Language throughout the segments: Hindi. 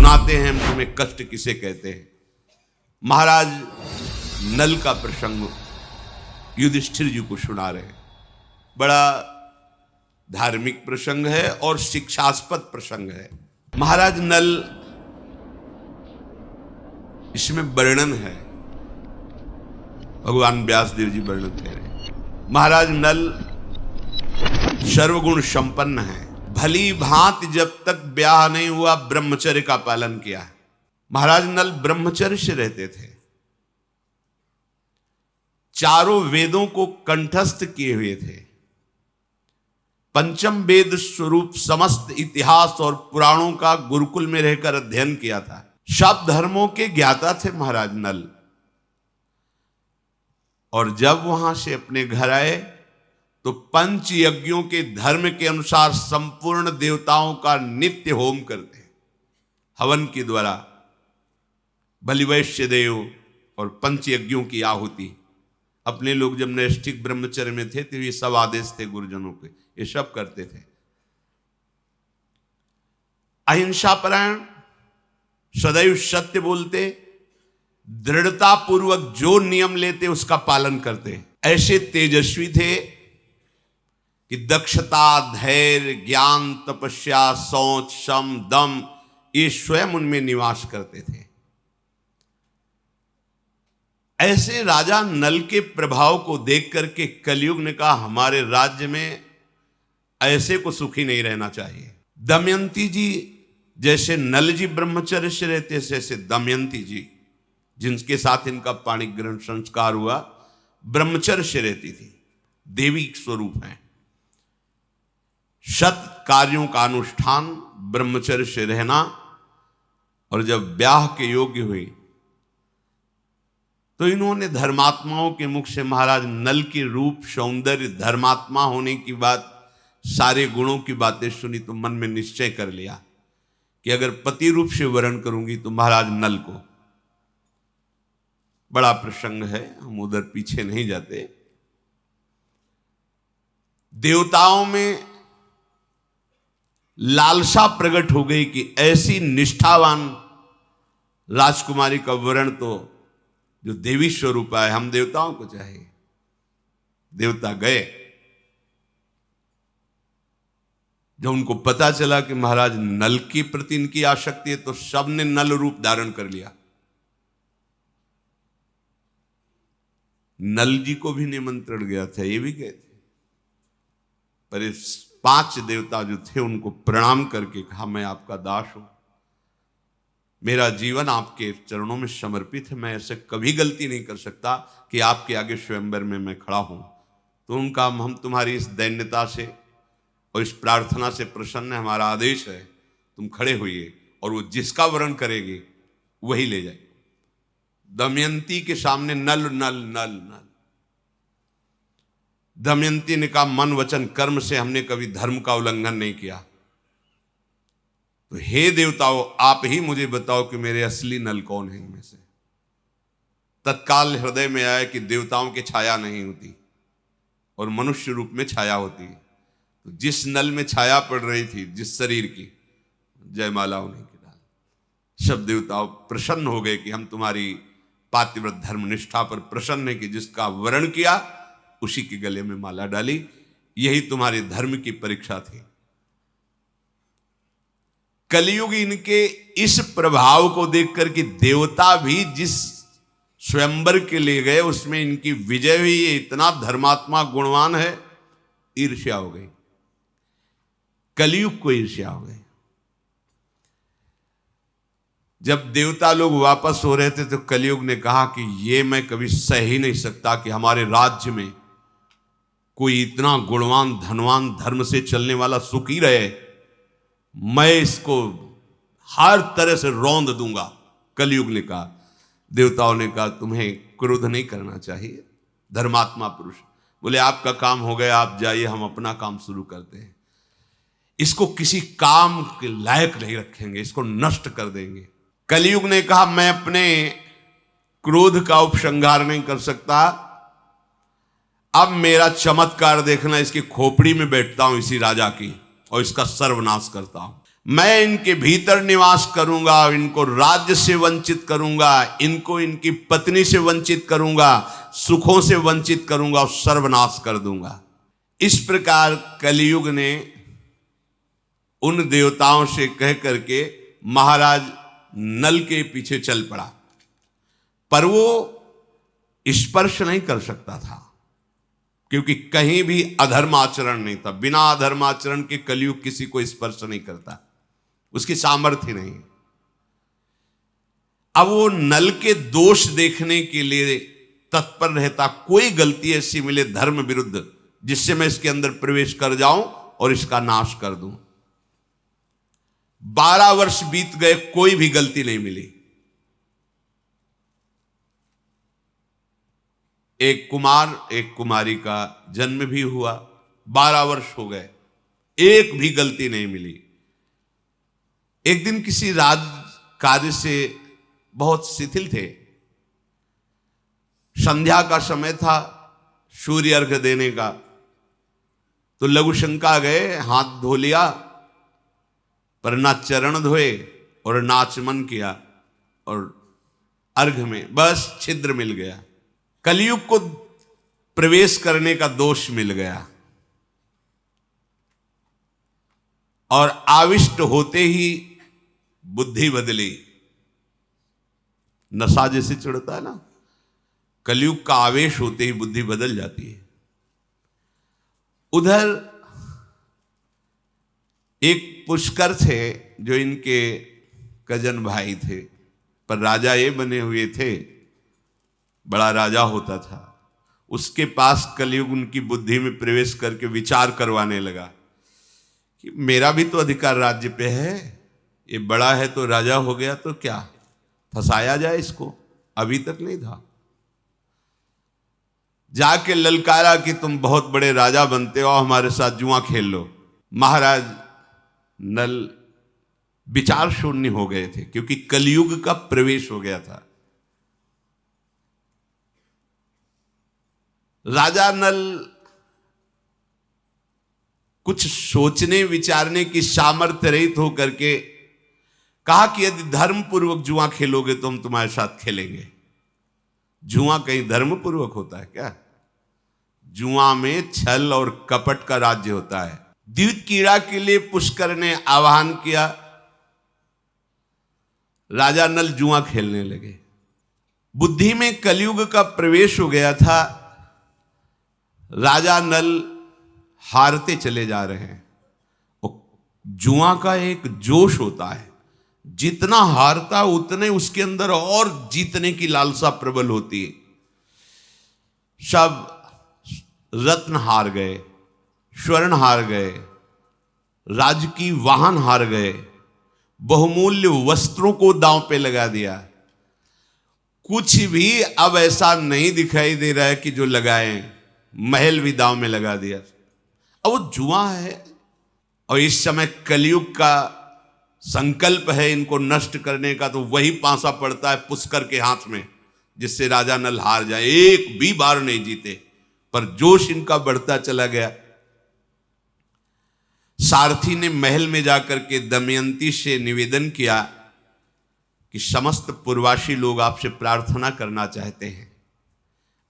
सुनाते हैं हम तुम्हें कष्ट किसे कहते हैं। महाराज नल का प्रसंग युधिष्ठिर जी को सुना रहे हैं। बड़ा धार्मिक प्रसंग है और शिक्षास्पद प्रसंग है। महाराज नल, इसमें वर्णन है, भगवान व्यासदेव जी वर्णन कह रहे हैं। महाराज नल सर्वगुण संपन्न है, भली भांति जब तक ब्याह नहीं हुआ ब्रह्मचर्य का पालन किया है। महाराज नल ब्रह्मचर्य से रहते थे, चारों वेदों को कंठस्थ किए हुए थे, पंचम वेद स्वरूप समस्त इतिहास और पुराणों का गुरुकुल में रहकर अध्ययन किया था, सब धर्मों के ज्ञाता थे महाराज नल। और जब वहां से अपने घर आए तो पंच यज्ञों के धर्म के अनुसार संपूर्ण देवताओं का नित्य होम करते, हवन के द्वारा बलिवैश्य देव और पंच यज्ञों की आहुति। अपने लोग जब नैष्ठिक ब्रह्मचर्य में थे तो ये सब आदेश थे गुरुजनों के, ये सब करते थे। अहिंसा परायण, सदैव सत्य बोलते, दृढ़ता पूर्वक जो नियम लेते उसका पालन करते, ऐसे तेजस्वी थे कि दक्षता, धैर्य, ज्ञान, तपस्या, शौच, शम, दम ये स्वयं उनमें निवास करते थे। ऐसे राजा नल के प्रभाव को देख करके कलयुग ने कहा हमारे राज्य में ऐसे को सुखी नहीं रहना चाहिए। दमयंती जी जैसे नल जी ब्रह्मचर्य से रहते, ऐसे दमयंती जी जिनके साथ इनका पाणिक ग्रहण संस्कार हुआ ब्रह्मचर्य से रहती थी, देवी स्वरूप है। सत कार्यों का अनुष्ठान, ब्रह्मचर्य से रहना, और जब ब्याह के योग्य हुई तो इन्होंने धर्मात्माओं के मुख से महाराज नल के रूप, सौंदर्य, धर्मात्मा होने की बात, सारे गुणों की बातें सुनी तो मन में निश्चय कर लिया कि अगर पति रूप से वर्ण करूंगी तो महाराज नल को। बड़ा प्रसंग है, हम उधर पीछे नहीं जाते। देवताओं में लालसा प्रकट हो गई कि ऐसी निष्ठावान राजकुमारी का वर्ण तो जो देवी स्वरूप है, हम देवताओं को चाहिए। देवता गए, जब उनको पता चला कि महाराज नल के प्रति इनकी आसक्ति है तो सबने नल रूप धारण कर लिया। नल जी को भी निमंत्रण गया था, ये भी गए थे, पर इस 5 देवता जो थे उनको प्रणाम करके कहा मैं आपका दास हूं, मेरा जीवन आपके चरणों में समर्पित है, मैं ऐसे कभी गलती नहीं कर सकता कि आपके आगे स्वयंवर में मैं खड़ा हूं। तो उनका हम तुम्हारी इस दैन्यता से और इस प्रार्थना से प्रसन्न है, हमारा आदेश है तुम खड़े होइए और वो जिसका वर्ण करेगी वही ले जाए। दमयंती के सामने नल नल नल नल। दमयंती ने कहा मन वचन कर्म से हमने कभी धर्म का उल्लंघन नहीं किया, तो हे देवताओं आप ही मुझे बताओ कि मेरे असली नल कौन है इनमें से। तत्काल हृदय में आया कि देवताओं की छाया नहीं होती और मनुष्य रूप में छाया होती है। तो जिस नल में छाया पड़ रही थी जिस शरीर की, जयमाला उन्हीं की डाल। सब देवताओं प्रसन्न हो गए कि हम तुम्हारी पातिव्रत धर्मनिष्ठा पर प्रसन्न है कि जिसका वर्ण किया उसी के गले में माला डाली, यही तुम्हारे धर्म की परीक्षा थी। कलयुग इनके इस प्रभाव को देखकर कि देवता भी जिस स्वयंवर के लिए गए उसमें इनकी विजय हुई, ये इतना धर्मात्मा गुणवान है, ईर्ष्या हो गई। कलयुग को ईर्ष्या हो गई। जब देवता लोग वापस हो रहे थे तो कलयुग ने कहा कि ये मैं कभी सह ही नहीं सकता कि हमारे राज्य में कोई इतना गुणवान, धनवान, धर्म से चलने वाला सुखी रहे, मैं इसको हर तरह से रौंद दूंगा। कलयुग ने कहा। देवताओं ने कहा तुम्हें क्रोध नहीं करना चाहिए, धर्मात्मा पुरुष। बोले आपका काम हो गया, आप जाइए, हम अपना काम शुरू करते हैं। इसको किसी काम के लायक नहीं रखेंगे, इसको नष्ट कर देंगे। कलयुग ने कहा मैं अपने क्रोध का उपसंहार नहीं कर सकता, अब मेरा चमत्कार देखना, इसकी खोपड़ी में बैठता हूं इसी राजा की और इसका सर्वनाश करता हूं। मैं इनके भीतर निवास करूंगा, इनको राज्य से वंचित करूंगा, इनको इनकी पत्नी से वंचित करूंगा, सुखों से वंचित करूंगा और सर्वनाश कर दूंगा। इस प्रकार कलयुग ने उन देवताओं से कह करके महाराज नल के पीछे चल पड़ा, पर वो स्पर्श नहीं कर सकता था, क्योंकि कहीं भी अधर्म आचरण नहीं था। बिना अधर्म आचरण के कलयुग किसी को स्पर्श नहीं करता, उसकी सामर्थ्य नहीं। अब वो नल के दोष देखने के लिए तत्पर रहता, कोई गलती ऐसी मिले धर्म विरुद्ध जिससे मैं इसके अंदर प्रवेश कर जाऊं और इसका नाश कर दूं। 12 वर्ष बीत गए, कोई भी गलती नहीं मिली। एक कुमार एक कुमारी का जन्म भी हुआ, 12 वर्ष हो गए, एक भी गलती नहीं मिली। एक दिन किसी राज कार्य से बहुत शिथिल थे, संध्या का समय था, सूर्य अर्घ्य देने का, तो लघुशंका गए, हाथ धो लिया, पर ना चरण धोए और ना आचमन किया, और अर्घ्य में बस छिद्र मिल गया। कलयुग को प्रवेश करने का दोष मिल गया, और आविष्ट होते ही बुद्धि बदली। नशा जैसे चढ़ता है ना, कलयुग का आवेश होते ही बुद्धि बदल जाती है। उधर एक पुष्कर थे जो इनके कजन भाई थे, पर राजा ये बने हुए थे, बड़ा राजा होता था। उसके पास कलयुग उनकी बुद्धि में प्रवेश करके विचार करवाने लगा कि मेरा भी तो अधिकार राज्य पे है, ये बड़ा है तो राजा हो गया, तो क्या फंसाया जाए इसको, अभी तक नहीं था। जाके ललकारा कि तुम बहुत बड़े राजा बनते हो, हमारे साथ जुआ खेल लो। महाराज नल विचार शून्य हो गए थे, क्योंकि कलयुग का प्रवेश हो गया था। राजा नल कुछ सोचने विचारने की सामर्थ्य रहित होकर के कहा कि यदि धर्म पूर्वक जुआ खेलोगे तो हम तुम्हारे साथ खेलेंगे। जुआ कहीं धर्म पूर्वक होता है क्या? जुआ में छल और कपट का राज्य होता है। द्यूत कीड़ा के लिए पुष्कर ने आह्वान किया, राजा नल जुआ खेलने लगे। बुद्धि में कलयुग का प्रवेश हो गया था, राजा नल हारते चले जा रहे हैं। जुआ का एक जोश होता है, जितना हारता उतने उसके अंदर और जीतने की लालसा प्रबल होती है। सब रत्न हार गए, स्वर्ण हार गए, राजकीय वाहन हार गए, बहुमूल्य वस्त्रों को दांव पे लगा दिया। कुछ भी अब ऐसा नहीं दिखाई दे रहा है कि जो लगाए, महल भी दांव में लगा दिया। अब वो जुआ है, और इस समय कलयुग का संकल्प है इनको नष्ट करने का, तो वही पांसा पड़ता है पुष्कर के हाथ में, जिससे राजा नल हार जाए। एक भी बार नहीं जीते, पर जोश इनका बढ़ता चला गया। सारथी ने महल में जाकर के दमयंती से निवेदन किया कि समस्त पूर्वासी लोग आपसे प्रार्थना करना चाहते हैं,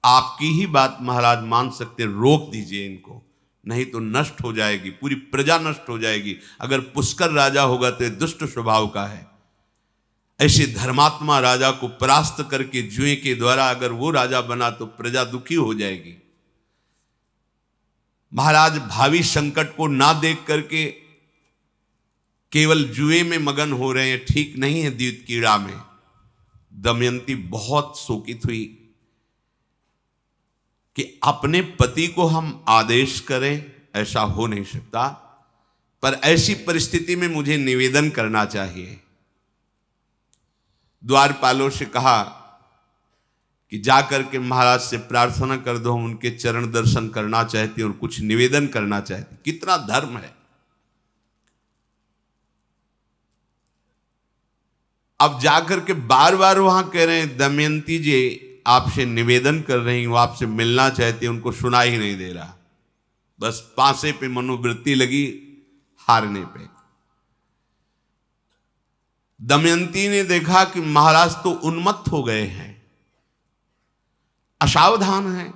आपकी ही बात महाराज मान सकते, रोक दीजिए इनको, नहीं तो नष्ट हो जाएगी, पूरी प्रजा नष्ट हो जाएगी। अगर पुष्कर राजा होगा तो दुष्ट स्वभाव का है, ऐसे धर्मात्मा राजा को परास्त करके जुए के द्वारा अगर वो राजा बना तो प्रजा दुखी हो जाएगी। महाराज भावी संकट को ना देख करके केवल जुए में मगन हो रहे हैं, ठीक नहीं है। द्यूत कीड़ा में दमयंती बहुत शोकित हुई कि अपने पति को हम आदेश करें, ऐसा हो नहीं सकता, पर ऐसी परिस्थिति में मुझे निवेदन करना चाहिए। द्वारपालों से कहा कि जाकर के महाराज से प्रार्थना कर दो, हम उनके चरण दर्शन करना चाहते हैं और कुछ निवेदन करना चाहते हैं। कितना धर्म है। अब जाकर के बार बार वहां कह रहे हैं, दमयंती जी आपसे निवेदन कर रही, वो आपसे मिलना चाहते हैं, उनको सुना ही नहीं दे रहा। बस पांसे पे मनोवृत्ति लगी, हारने पे। दमयंती ने देखा कि महाराज तो उन्मत्त हो गए हैं, असावधान हैं।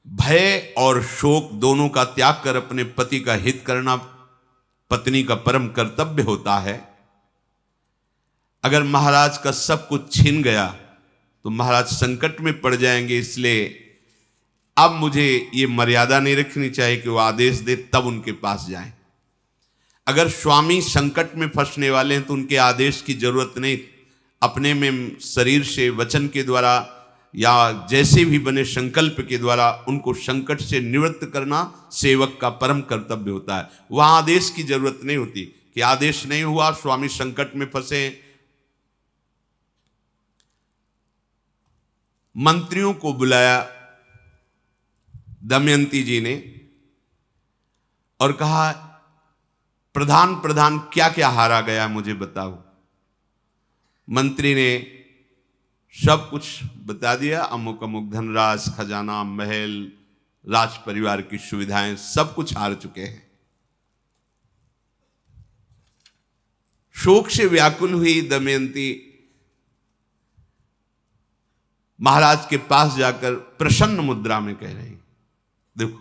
भय और शोक दोनों का त्याग कर अपने पति का हित करना पत्नी का परम कर्तव्य होता है। अगर महाराज का सब कुछ छीन गया तो महाराज संकट में पड़ जाएंगे, इसलिए अब मुझे ये मर्यादा नहीं रखनी चाहिए कि वो आदेश दे तब उनके पास जाएं। अगर स्वामी संकट में फंसने वाले हैं तो उनके आदेश की जरूरत नहीं, अपने में शरीर से वचन के द्वारा या जैसे भी बने संकल्प के द्वारा उनको संकट से निवृत्त करना सेवक का परम कर्तव्य होता है। वहां आदेश की जरूरत नहीं होती कि आदेश नहीं हुआ, स्वामी संकट में फंसे। मंत्रियों को बुलाया दमयंती जी ने और कहा, प्रधान प्रधान क्या क्या हारा गया मुझे बताओ। मंत्री ने सब कुछ बता दिया, अमुक अमुक धनराज, खजाना, महल, राज परिवार की सुविधाएं सब कुछ हार चुके हैं। शोक से व्याकुल हुई दमयंती महाराज के पास जाकर प्रसन्न मुद्रा में कह रही, देखो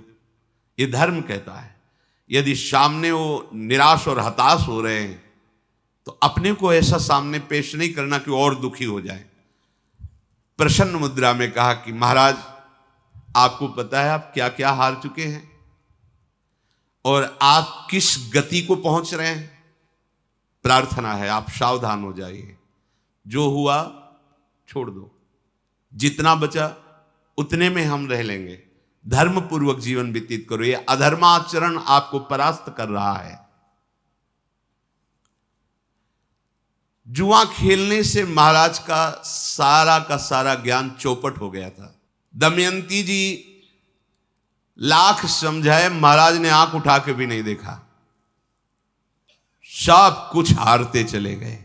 ये धर्म कहता है यदि सामने वो निराश और हताश हो रहे हैं तो अपने को ऐसा सामने पेश नहीं करना कि और दुखी हो जाए। प्रसन्न मुद्रा में कहा कि महाराज आपको पता है आप क्या क्या हार चुके हैं और आप किस गति को पहुंच रहे हैं। प्रार्थना है आप सावधान हो जाइए, जो हुआ छोड़ दो, जितना बचा उतने में हम रह लेंगे, धर्म पूर्वक जीवन व्यतीत करो। ये अधर्माचरण आपको परास्त कर रहा है। जुआ खेलने से महाराज का सारा ज्ञान चौपट हो गया था। दमयंती जी लाख समझाए, महाराज ने आंख उठा के भी नहीं देखा, सब कुछ हारते चले गए।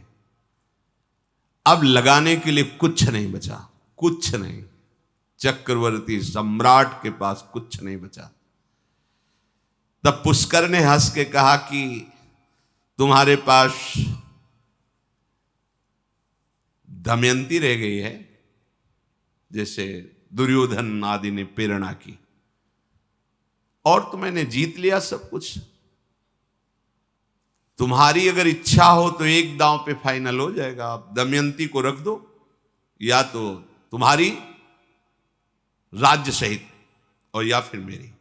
अब लगाने के लिए कुछ नहीं बचा, कुछ नहीं। चक्रवर्ती सम्राट के पास कुछ नहीं बचा। तब पुष्कर ने हंस के कहा कि तुम्हारे पास दमयंती रह गई है, जैसे दुर्योधन आदि ने प्रेरणा की, और तो मैंने जीत लिया सब कुछ। तुम्हारी अगर इच्छा हो तो एक दांव पे फाइनल हो जाएगा, आप दमयंती को रख दो या तो तुम्हारी राज्य सहित और या फिर मेरी।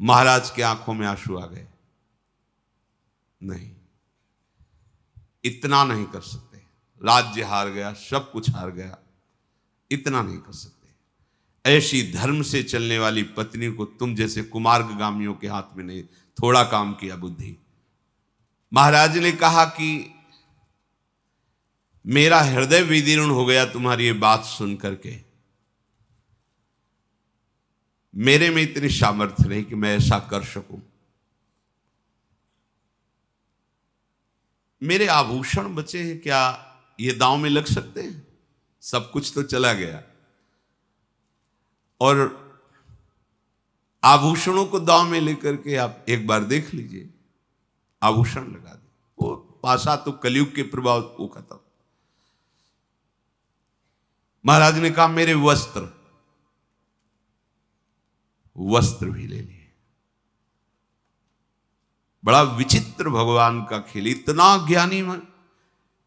महाराज की आंखों में आंसू आ गए। नहीं, इतना नहीं कर सकते, राज्य हार गया, सब कुछ हार गया, इतना नहीं कर सकते। ऐसी धर्म से चलने वाली पत्नी को तुम जैसे कुमार्गामियों के हाथ में नहीं, थोड़ा काम किया बुद्धि। महाराज ने कहा कि मेरा हृदय विदीर्ण हो गया तुम्हारी ये बात सुन करके, मेरे में इतनी सामर्थ्य नहीं कि मैं ऐसा कर सकूं। मेरे आभूषण बचे हैं, क्या ये दांव में लग सकते हैं? सब कुछ तो चला गया, और आभूषणों को दांव में लेकर के आप एक बार देख लीजिए, आभूषण लगा दे, वो पासा तो कलयुग के प्रभाव को खत्म। महाराज ने कहा मेरे वस्त्र भी ले लिए। बड़ा विचित्र भगवान का खेल, इतना ज्ञानी,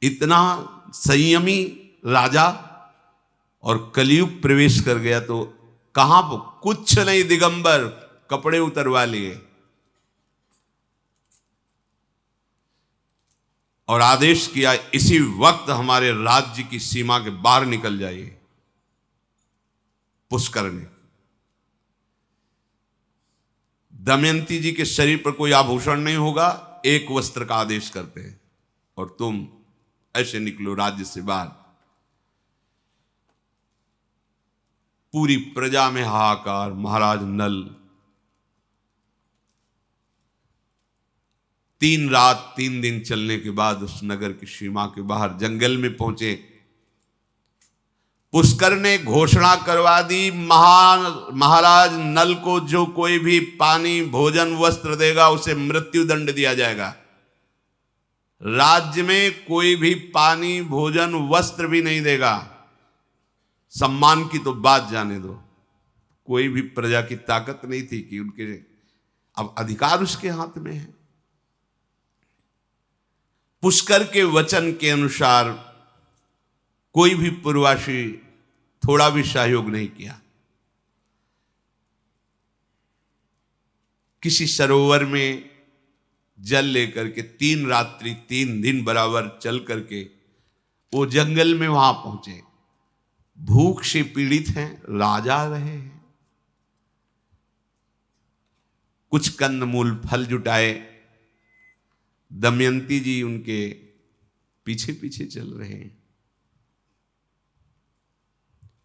इतना संयमी राजा, और कलयुग प्रवेश कर गया तो कहां कुछ नहीं, दिगंबर कपड़े उतरवा लिए और आदेश किया इसी वक्त हमारे राज्य की सीमा के बाहर निकल जाइए। पुष्कर ने दमयंती जी के शरीर पर कोई आभूषण नहीं होगा, एक वस्त्र का आदेश करते हैं और तुम ऐसे निकलो राज्य से बाहर। पूरी प्रजा में हाहाकार। महाराज नल 3 रात 3 दिन चलने के बाद उस नगर की सीमा के बाहर जंगल में पहुंचे। पुष्कर ने घोषणा करवा दी, महाराज नल को जो कोई भी पानी भोजन वस्त्र देगा उसे मृत्यु दंड दिया जाएगा। राज्य में कोई भी पानी भोजन वस्त्र भी नहीं देगा। सम्मान की तो बात जाने दो, कोई भी प्रजा की ताकत नहीं थी कि उनके, अब अधिकार उसके हाथ में है। पुष्कर के वचन के अनुसार कोई भी पूर्ववासी थोड़ा भी सहयोग नहीं किया। किसी सरोवर में जल लेकर के 3 रात्रि 3 दिन बराबर चल करके वो जंगल में वहां पहुंचे। भूख से पीड़ित हैं, राजा रहे हैं। कुछ कंदमूल फल जुटाए, दमयंती जी उनके पीछे पीछे चल रहे हैं।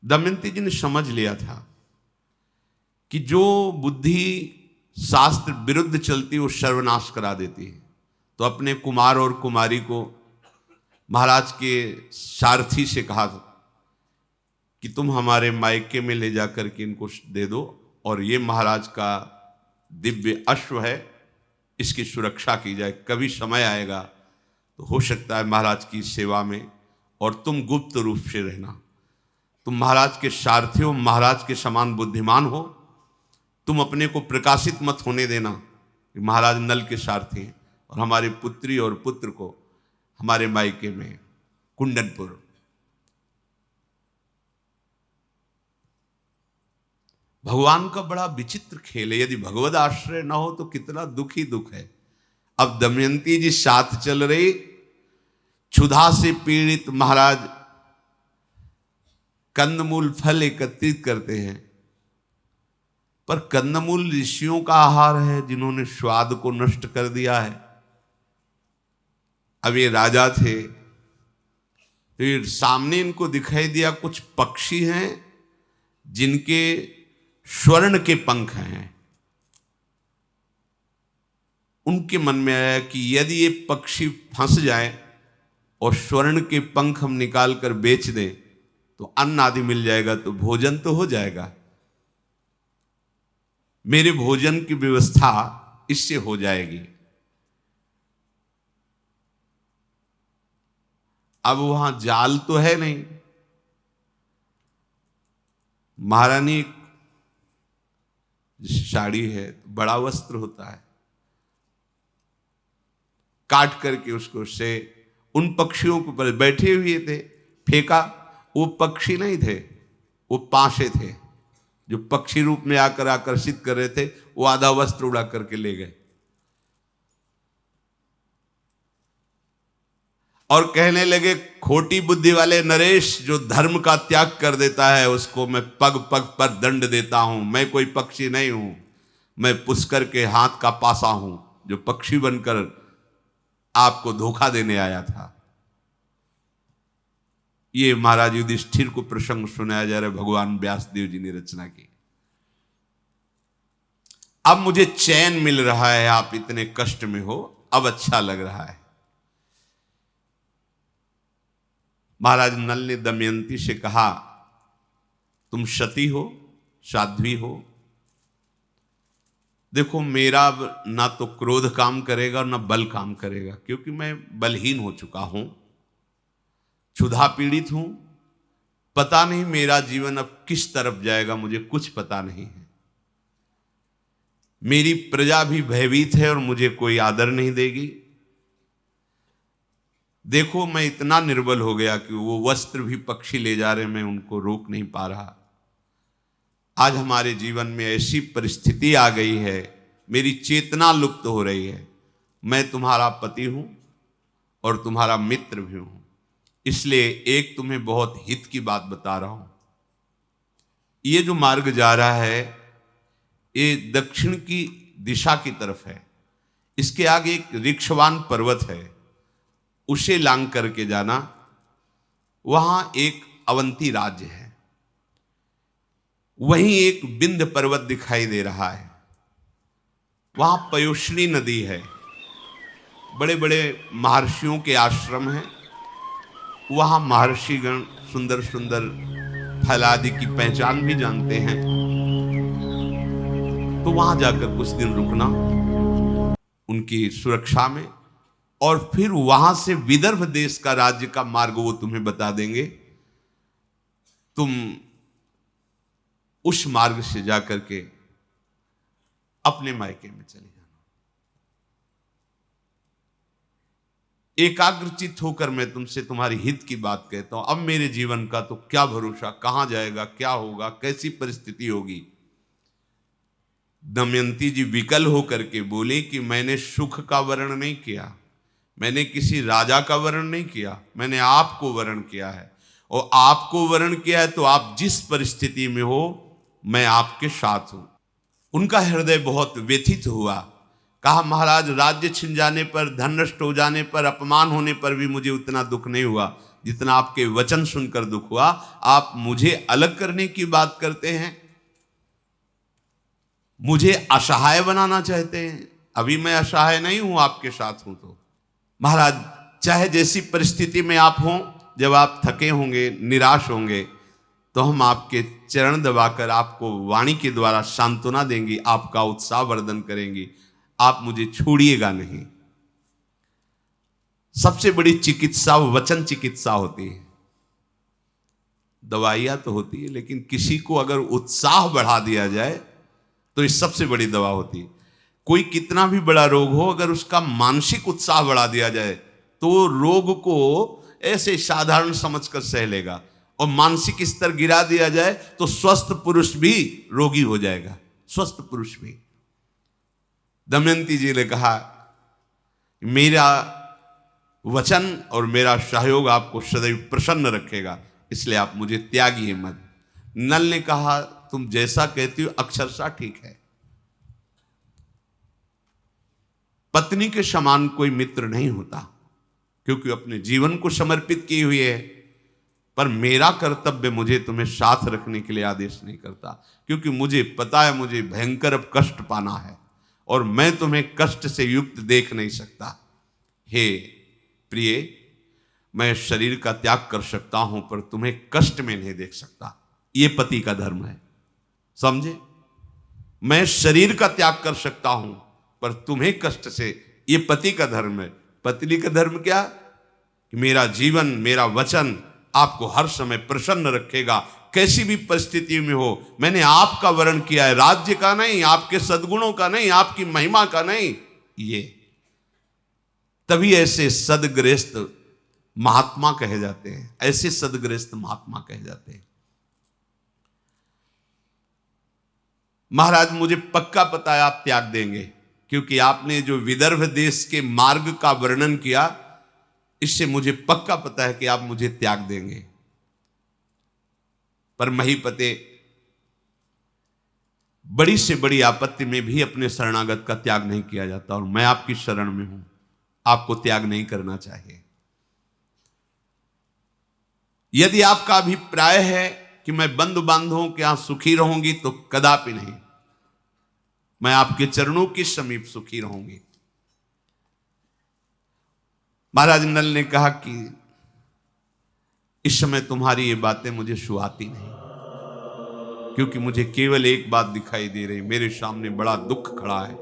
दमयंती जी ने समझ लिया था कि जो बुद्धि शास्त्र विरुद्ध चलती वो सर्वनाश करा देती है। तो अपने कुमार और कुमारी को महाराज के सारथी से कहा कि तुम हमारे मायके में ले जाकर के इनको दे दो, और ये महाराज का दिव्य अश्व है, इसकी सुरक्षा की जाए। कभी समय आएगा तो हो सकता है महाराज की सेवा में, और तुम गुप्त रूप से रहना। तुम महाराज के सारथी हो, महाराज के समान बुद्धिमान हो, तुम अपने को प्रकाशित मत होने देना कि महाराज नल के सारथी हैं, और हमारी पुत्री और पुत्र को हमारे मायके में कुंडनपुर। भगवान का बड़ा विचित्र खेल है। यदि भगवद आश्रय न हो तो कितना दुख ही दुख है। अब दमयंती जी साथ चल रही, क्षुधा से पीड़ित महाराज कंदमूल फल एकत्रित करते हैं, पर कंदमूल ऋषियों का आहार है जिन्होंने स्वाद को नष्ट कर दिया है। अब ये राजा थे, तो ये सामने इनको दिखाई दिया कुछ पक्षी हैं जिनके स्वर्ण के पंख हैं। उनके मन में आया कि यदि ये पक्षी फंस जाए और स्वर्ण के पंख हम निकाल कर बेच दें तो अन्न आदि मिल जाएगा, तो भोजन तो हो जाएगा, मेरे भोजन की व्यवस्था इससे हो जाएगी। अब वहां जाल तो है नहीं। महारानी साड़ी है, बड़ा वस्त्र होता है, काट करके उसको से उन पक्षियों के ऊपर बैठे हुए थे, फेंका। वो पक्षी नहीं थे, वो पांसे थे जो पक्षी रूप में आकर आकर्षित कर रहे थे। वो आधा वस्त्र उड़ा करके ले गए और कहने लगे, खोटी बुद्धि वाले नरेश, जो धर्म का त्याग कर देता है उसको मैं पग पग पर दंड देता हूं। मैं कोई पक्षी नहीं हूं, मैं पुष्कर के हाथ का पासा हूं जो पक्षी बनकर आपको धोखा देने आया था। ये महाराज युधिष्ठिर को प्रसंग सुनाया जा रहा है, भगवान व्यासदेव जी ने रचना की। अब मुझे चैन मिल रहा है, आप इतने कष्ट में हो, अब अच्छा लग रहा है। महाराज नल ने दमयंती से कहा, तुम सती हो, साध्वी हो, देखो मेरा ना तो क्रोध काम करेगा ना बल काम करेगा, क्योंकि मैं बलहीन हो चुका हूं, क्षुधा पीड़ित हूं। पता नहीं मेरा जीवन अब किस तरफ जाएगा, मुझे कुछ पता नहीं है। मेरी प्रजा भी भयभीत है और मुझे कोई आदर नहीं देगी। देखो मैं इतना निर्बल हो गया कि वो वस्त्र भी पक्षी ले जा रहे, मैं उनको रोक नहीं पा रहा। आज हमारे जीवन में ऐसी परिस्थिति आ गई है, मेरी चेतना लुप्त हो रही है। मैं तुम्हारा पति हूं और तुम्हारा मित्र भी हूं, इसलिए एक तुम्हें बहुत हित की बात बता रहा हूं। ये जो मार्ग जा रहा है ये दक्षिण की दिशा की तरफ है। इसके आगे एक ऋक्षवान पर्वत है, उसे लांग करके जाना। वहां एक अवंती राज्य है, वहीं एक विंध्य पर्वत दिखाई दे रहा है। वहां पयोष्णी नदी है, बड़े बड़े महर्षियों के आश्रम हैं। वहां महर्षिगण सुंदर सुंदर फल आदि की पहचान भी जानते हैं, तो वहां जाकर कुछ दिन रुकना उनकी सुरक्षा में, और फिर वहां से विदर्भ देश का राज्य का मार्ग वो तुम्हें बता देंगे। तुम उस मार्ग से जाकर के अपने मायके में चले जाना। एकाग्रचित होकर मैं तुमसे तुम्हारी हित की बात कहता हूं। अब मेरे जीवन का तो क्या भरोसा, कहां जाएगा, क्या होगा, कैसी परिस्थिति होगी। दमयंती जी विकल होकर के बोली कि मैंने सुख का वर्ण नहीं किया, मैंने किसी राजा का वर्ण नहीं किया, मैंने आपको वर्ण किया है। और आपको वर्ण किया है तो आप जिस परिस्थिति में हो मैं आपके साथ हूं। उनका हृदय बहुत व्यथित हुआ। कहा महाराज, राज्य छिन जाने पर, धन नष्ट हो जाने पर, अपमान होने पर भी मुझे उतना दुख नहीं हुआ जितना आपके वचन सुनकर दुख हुआ। आप मुझे अलग करने की बात करते हैं, मुझे असहाय बनाना चाहते हैं। अभी मैं असहाय नहीं हूं, आपके साथ हूं। तो महाराज, चाहे जैसी परिस्थिति में आप हों, जब आप थके होंगे, निराश होंगे, तो हम आपके चरण दबाकर आपको वाणी के द्वारा सांत्वना देंगी, आपका उत्साह वर्धन करेंगी। आप मुझे छोड़िएगा नहीं। सबसे बड़ी चिकित्सा वचन चिकित्सा होती है। दवाइयां तो होती है, लेकिन किसी को अगर उत्साह बढ़ा दिया जाए तो ये सबसे बड़ी दवा होती है। कोई कितना भी बड़ा रोग हो, अगर उसका मानसिक उत्साह बढ़ा दिया जाए तो रोग को ऐसे साधारण समझकर सह लेगा, और मानसिक स्तर गिरा दिया जाए तो स्वस्थ पुरुष भी रोगी हो जाएगा, स्वस्थ पुरुष भी। दमयंती जी ने कहा, मेरा वचन और मेरा सहयोग आपको सदैव प्रसन्न रखेगा, इसलिए आप मुझे त्यागिए मत। नल ने कहा, तुम जैसा कहती हो अक्षरशः ठीक है। पत्नी के समान कोई मित्र नहीं होता, क्योंकि अपने जीवन को समर्पित किए हुए है। पर मेरा कर्तव्य मुझे तुम्हें साथ रखने के लिए आदेश नहीं करता, क्योंकि मुझे पता है मुझे भयंकर अब कष्ट पाना है, और मैं तुम्हें कष्ट से युक्त देख नहीं सकता। हे प्रिय, मैं शरीर का त्याग कर सकता हूं, पर तुम्हें कष्ट में नहीं देख सकता। ये पति का धर्म है, समझे। मैं शरीर का त्याग कर सकता हूं, पर तुम्हें कष्ट से, ये पति का धर्म है। पत्नी का धर्म क्या? कि मेरा जीवन, मेरा वचन आपको हर समय प्रसन्न रखेगा, कैसी भी परिस्थिति में हो। मैंने आपका वर्ण किया है, राज्य का नहीं, आपके सद्गुणों का नहीं, आपकी महिमा का नहीं। ये तभी ऐसे सदगृहस्थ महात्मा कहे जाते हैं, ऐसे सदगृहस्थ महात्मा कहे जाते हैं। महाराज, मुझे पक्का पता है आप त्याग देंगे, क्योंकि आपने जो विदर्भ देश के मार्ग का वर्णन किया, इससे मुझे पक्का पता है कि आप मुझे त्याग देंगे। पर महीपते, बड़ी से बड़ी आपत्ति में भी अपने शरणागत का त्याग नहीं किया जाता, और मैं आपकी शरण में हूं, आपको त्याग नहीं करना चाहिए। यदि आपका अभिप्राय है कि मैं बंधु बांधवों के यहां सुखी रहूंगी, तो कदापि नहीं, मैं आपके चरणों के समीप सुखी रहूंगी। महाराज नल ने कहा कि इस समय तुम्हारी ये बातें मुझे सुहाती नहीं, क्योंकि मुझे केवल एक बात दिखाई दे रही, मेरे सामने बड़ा दुख खड़ा है,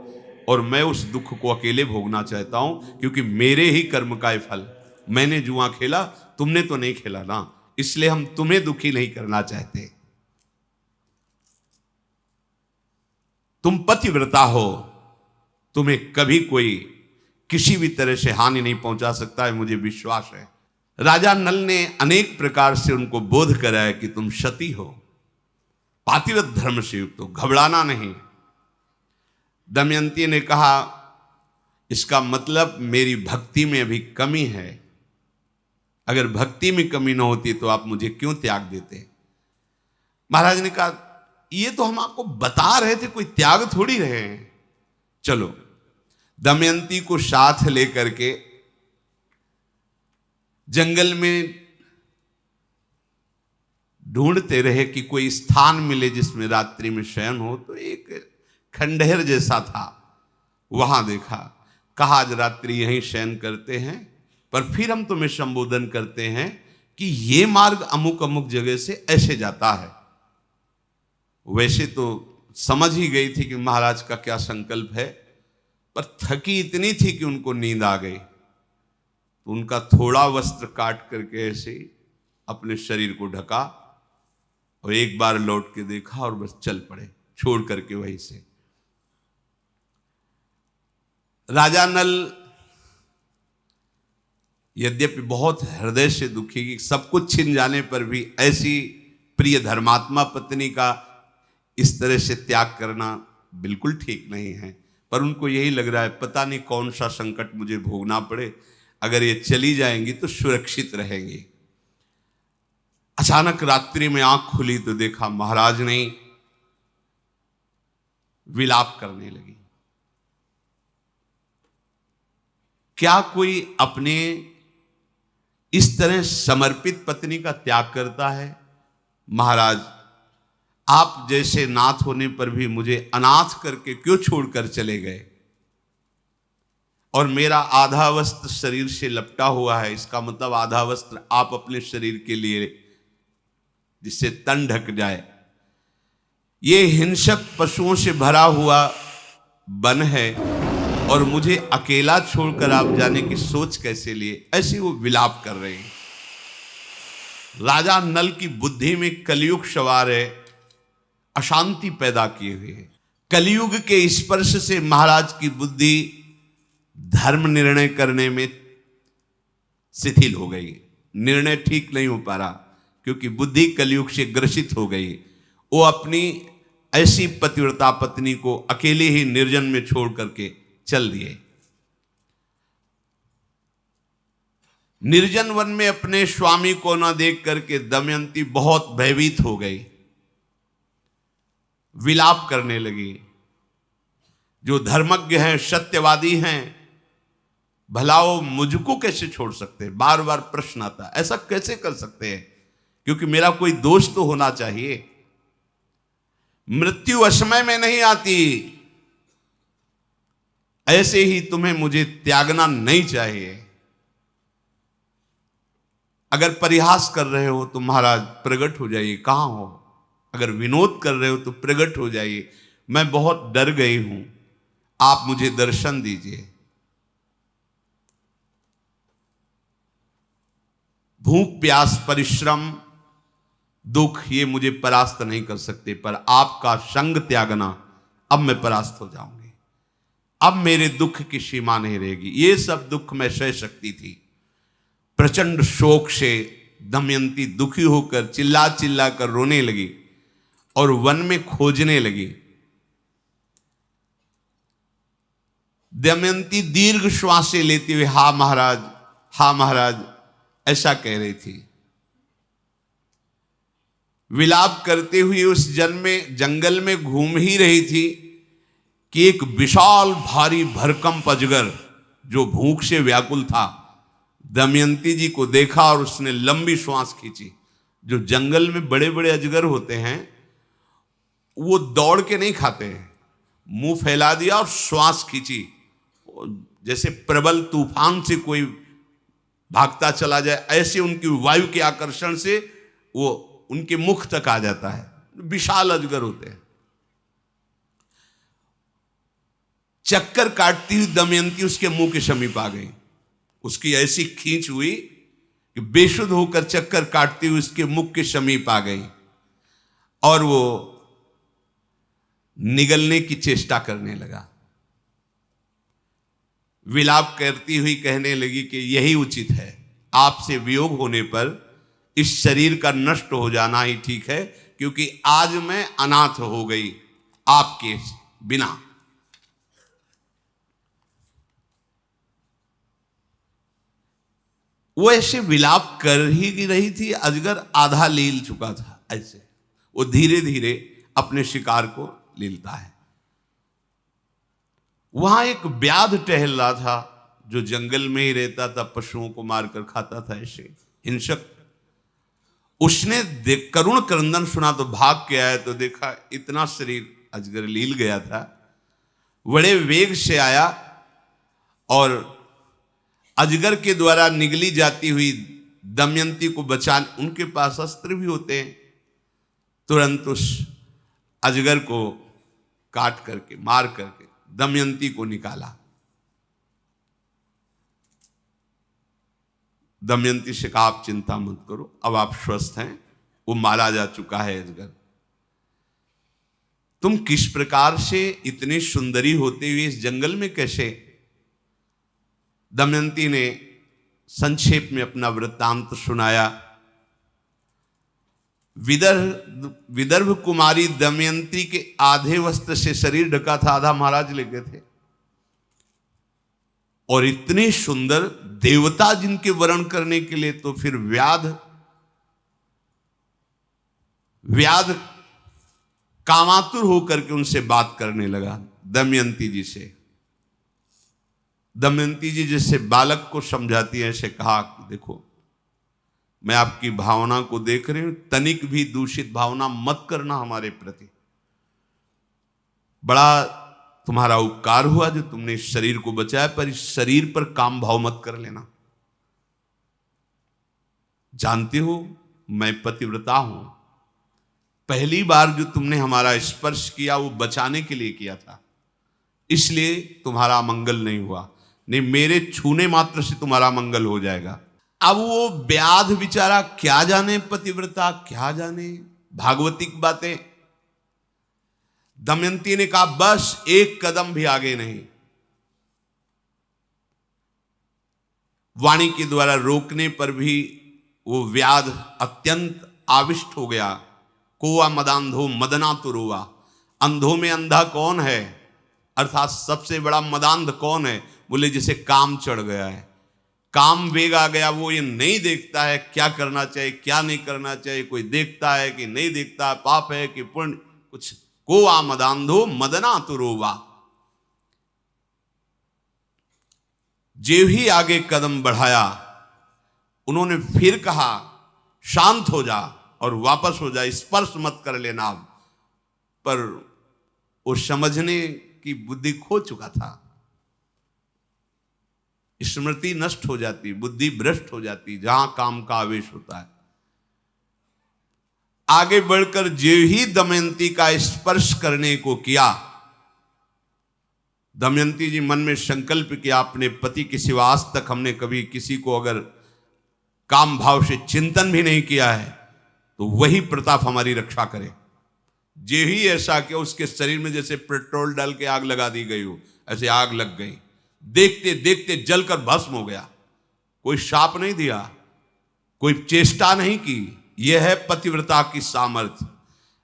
और मैं उस दुख को अकेले भोगना चाहता हूं, क्योंकि मेरे ही कर्म का फल। मैंने जुआ खेला, तुमने तो नहीं खेला ना, इसलिए हम तुम्हें दुखी नहीं करना चाहते। तुम पतिव्रता हो, तुम्हें कभी कोई किसी भी तरह से हानि नहीं पहुंचा सकता है, मुझे विश्वास है। राजा नल ने अनेक प्रकार से उनको बोध कराया कि तुम सती हो, पातिव्रत धर्म से युक्त हो, घबराना नहीं। दमयंती ने कहा, इसका मतलब मेरी भक्ति में अभी कमी है। अगर भक्ति में कमी न होती तो आप मुझे क्यों त्याग देते? महाराज ने कहा, ये तो हम आपको बता रहे थे, कोई त्याग थोड़ी रहे हैं। चलो, दमयंती को साथ लेकर के जंगल में ढूंढते रहे कि कोई स्थान मिले जिसमें रात्रि में शयन हो। तो एक खंडहर जैसा था, वहां देखा। कहा, आज रात्रि यहीं शयन करते हैं, पर फिर हम तुम्हें संबोधन करते हैं कि ये मार्ग अमुक अमुक जगह से ऐसे जाता है। वैसे तो समझ ही गई थी कि महाराज का क्या संकल्प है, पर थकी इतनी थी कि उनको नींद आ गई। तो उनका थोड़ा वस्त्र काट करके ऐसे अपने शरीर को ढका और एक बार लौट के देखा और बस चल पड़े, छोड़ करके वहीं से। राजा नल यद्यपि बहुत हृदय से दुखी कि सब कुछ छिन जाने पर भी ऐसी प्रिय धर्मात्मा पत्नी का इस तरह से त्याग करना बिल्कुल ठीक नहीं है, पर उनको यही लग रहा है पता नहीं कौन सा संकट मुझे भोगना पड़े, अगर ये चली जाएंगी तो सुरक्षित रहेंगी। अचानक रात्रि में आंख खुली तो देखा महाराज ने विलाप करने लगी। क्या कोई अपने इस तरह समर्पित पत्नी का त्याग करता है? महाराज, आप जैसे नाथ होने पर भी मुझे अनाथ करके क्यों छोड़कर चले गए? और मेरा आधा वस्त्र शरीर से लपटा हुआ है, इसका मतलब आधा वस्त्र आप अपने शरीर के लिए, जिससे तन ढक जाए। ये हिंसक पशुओं से भरा हुआ वन है और मुझे अकेला छोड़कर आप जाने की सोच कैसे लिए? ऐसे वो विलाप कर रहे हैं। राजा नल की बुद्धि में कलयुग सवार है, अशांति पैदा किए हुए है। कलयुग के स्पर्श से महाराज की बुद्धि धर्म निर्णय करने में शिथिल हो गई, निर्णय ठीक नहीं हो पा रहा, क्योंकि बुद्धि कलयुग से ग्रसित हो गई। वो अपनी ऐसी पतिव्रता पत्नी को अकेले ही निर्जन में छोड़ करके चल दिए। निर्जन वन में अपने स्वामी को न देख करके दमयंती बहुत भयभीत हो गई, विलाप करने लगी। जो धर्मज्ञ हैं, सत्यवादी हैं, भला वो मुझको कैसे छोड़ सकते हैं? बार बार प्रश्न आता, ऐसा कैसे कर सकते हैं? क्योंकि मेरा कोई दोष तो होना चाहिए। मृत्यु असमय में नहीं आती, ऐसे ही तुम्हें मुझे त्यागना नहीं चाहिए। अगर परिहास कर रहे हो तो महाराज प्रकट हो जाइए, कहां हो? अगर विनोद कर रहे हो तो प्रकट हो जाइए। मैं बहुत डर गई हूं, आप मुझे दर्शन दीजिए। भूख प्यास परिश्रम दुख ये मुझे परास्त नहीं कर सकते, पर आपका संग त्यागना अब मैं परास्त हो जाऊंगी। अब मेरे दुख की सीमा नहीं रहेगी। ये सब दुख मैं सह सकती थी। प्रचंड शोक से दमयंती दुखी होकर चिल्ला चिल्ला कर रोने लगी और वन में खोजने लगी। दमयंती दीर्घ श्वासें लेते हुए हा महाराज, हा महाराज ऐसा कह रही थी। विलाप करते हुए उस जंगल में घूम ही रही थी कि एक विशाल भारी भरकम अजगर जो भूख से व्याकुल था, दमयंती जी को देखा और उसने लंबी श्वास खींची। जो जंगल में बड़े बड़े अजगर होते हैं वो दौड़ के नहीं खाते हैं, मुंह फैला दिया और श्वास खींची, जैसे प्रबल तूफान से कोई भागता चला जाए, ऐसे उनकी वायु के आकर्षण से वो उनके मुख तक आ जाता है। विशाल अजगर होते हैं। चक्कर काटती हुई दमयंती उसके मुंह के समीप आ गई। उसकी ऐसी खींच हुई कि बेसुध होकर चक्कर काटती हुई उसके मुख के समीप आ गई और वो निगलने की चेष्टा करने लगा। विलाप करती हुई कहने लगी कि यही उचित है, आपसे वियोग होने पर इस शरीर का नष्ट हो जाना ही ठीक है, क्योंकि आज मैं अनाथ हो गई आपके बिना। वो ऐसे विलाप कर ही रही थी, अजगर आधा लील चुका था। ऐसे वो धीरे धीरे अपने शिकार को लीलता है। वहां एक व्याध टहल रहा था जो जंगल में ही रहता था, पशुओं को मारकर खाता था, ऐसे हिंसक। उसने करुण क्रंदन सुना तो भाग के आया तो देखा इतना शरीर अजगर लील गया था। बड़े वेग से आया और अजगर के द्वारा निगली जाती हुई दमयंती को बचाने, उनके पास अस्त्र भी होते हैं, तुरंत उस अजगर को काट करके मार करके दमयंती को निकाला। दमयंती से कहा आप चिंता मत करो, अब आप स्वस्थ हैं, वो मारा जा चुका है अजगर। तुम किस प्रकार से इतनी सुंदरी होते हुए इस जंगल में कैसे? दमयंती ने संक्षेप में अपना वृत्तांत सुनाया। विदर्भ कुमारी दमयंती के आधे वस्त्र से शरीर ढका था, आधा महाराज ले गए थे। और इतने सुंदर देवता जिनके वर्ण करने के लिए, तो फिर व्याध कामातुर होकर के उनसे बात करने लगा दमयंती जी से। दमयंती जी जैसे बालक को समझाती है, ऐसे कहा देखो मैं आपकी भावना को देख रही हूं, तनिक भी दूषित भावना मत करना हमारे प्रति। बड़ा तुम्हारा उपकार हुआ जो तुमने इस शरीर को बचाया, पर इस शरीर पर काम भाव मत कर लेना। जानते हो मैं पतिव्रता हूं, पहली बार जो तुमने हमारा स्पर्श किया वो बचाने के लिए किया था, इसलिए तुम्हारा मंगल नहीं हुआ, नहीं मेरे छूने मात्र से तुम्हारा मंगल हो जाएगा। अब वो व्याध बेचारा क्या जाने पतिव्रता, क्या जाने भागवतिक बातें। दमयंती ने कहा बस एक कदम भी आगे नहीं। वाणी के द्वारा रोकने पर भी वो व्याध अत्यंत आविष्ट हो गया। कोआ मदांधो मदना तो रोआ, अंधों में अंधा कौन है, अर्थात सबसे बड़ा मदांध कौन है? बोले जिसे काम चढ़ गया है, काम वेग आ गया, वो ये नहीं देखता है क्या करना चाहिए क्या नहीं करना चाहिए, कोई देखता है कि नहीं देखता, पाप है कि पुण्य, कुछ। कोआ मदांधो मदना तो रोवा। जो ही आगे कदम बढ़ाया उन्होंने फिर कहा शांत हो जा और वापस हो जा, स्पर्श मत कर लेना। पर वो समझने की बुद्धि खो चुका था, स्मृति नष्ट हो जाती, बुद्धि भ्रष्ट हो जाती जहां काम का आवेश होता है। आगे बढ़कर जो ही दमयंती का स्पर्श करने को किया, दमयंती जी मन में संकल्प किया अपने पति के सिवा आज तक हमने कभी किसी को अगर काम भाव से चिंतन भी नहीं किया है, तो वही प्रताप हमारी रक्षा करे। जे ही ऐसा कि उसके शरीर में जैसे पेट्रोल डाल के आग लगा दी गई हो, ऐसे आग लग गई, देखते देखते जलकर भस्म हो गया। कोई शाप नहीं दिया, कोई चेष्टा नहीं की, यह है पतिव्रता की सामर्थ्य।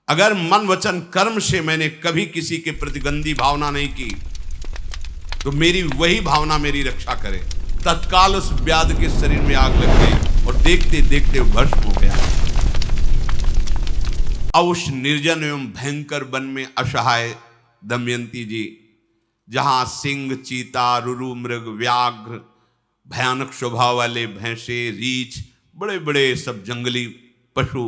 अगर मन वचन कर्म से मैंने कभी किसी के प्रति गंदी भावना नहीं की, तो मेरी वही भावना मेरी रक्षा करे। तत्काल उस व्याध के शरीर में आग लग गई और देखते देखते भस्म हो गया। अब उस निर्जन एवं भयंकर वन में असहाय दमयंती जी, जहां सिंह, चीता, रुरु मृग, व्याघ्र, भयानक स्वभाव वाले भैंसे, रीछ, बड़े बड़े सब जंगली पशु,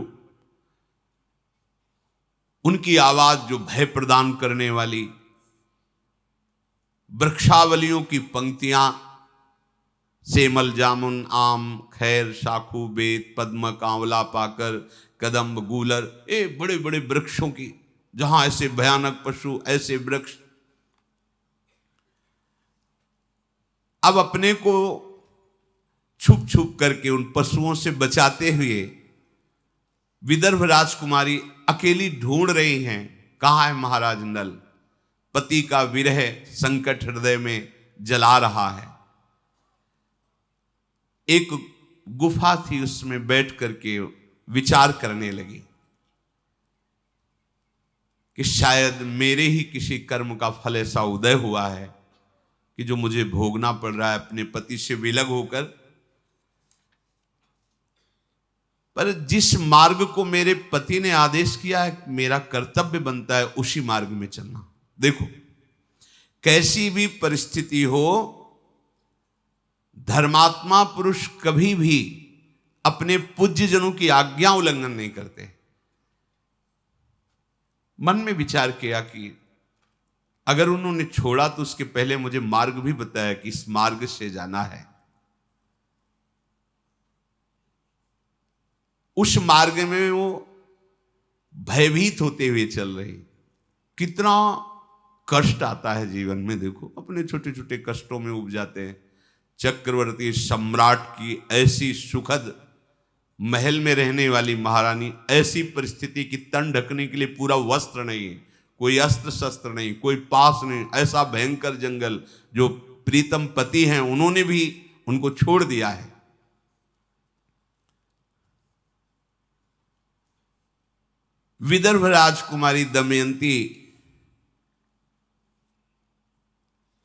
उनकी आवाज जो भय प्रदान करने वाली, वृक्षावलियों की पंक्तियां, सेमल, जामुन, आम, खैर, शाखू, बेत, पद्म, कांवला, पाकर, कदम्ब, गूलर, ये बड़े बड़े वृक्षों की, जहां ऐसे भयानक पशु, ऐसे वृक्ष। अब अपने को छुप छुप करके उन पशुओं से बचाते हुए विदर्भ राजकुमारी अकेली ढूंढ रही हैं, कहाँ है महाराज नल। पति का विरह संकट हृदय में जला रहा है। एक गुफा थी, उसमें बैठ करके विचार करने लगी कि शायद मेरे ही किसी कर्म का फल ऐसा उदय हुआ है कि जो मुझे भोगना पड़ रहा है अपने पति से विलग होकर। पर जिस मार्ग को मेरे पति ने आदेश किया है, मेरा कर्तव्य बनता है उसी मार्ग में चलना। देखो कैसी भी परिस्थिति हो, धर्मात्मा पुरुष कभी भी अपने पूज्य जनों की आज्ञा उल्लंघन नहीं करते। मन में विचार किया कि अगर उन्होंने छोड़ा तो उसके पहले मुझे मार्ग भी बताया कि इस मार्ग से जाना है। उस मार्ग में वो भयभीत होते हुए चल रही। कितना कष्ट आता है जीवन में, देखो अपने छोटे छोटे कष्टों में उब जाते हैं। चक्रवर्ती सम्राट की ऐसी सुखद महल में रहने वाली महारानी, ऐसी परिस्थिति की तन ढकने के लिए पूरा वस्त्र नहीं है, कोई अस्त्र शस्त्र नहीं, कोई पास नहीं, ऐसा भयंकर जंगल। जो प्रीतम पति हैं उन्होंने भी उनको छोड़ दिया है। विदर्भ राजकुमारी दमयंती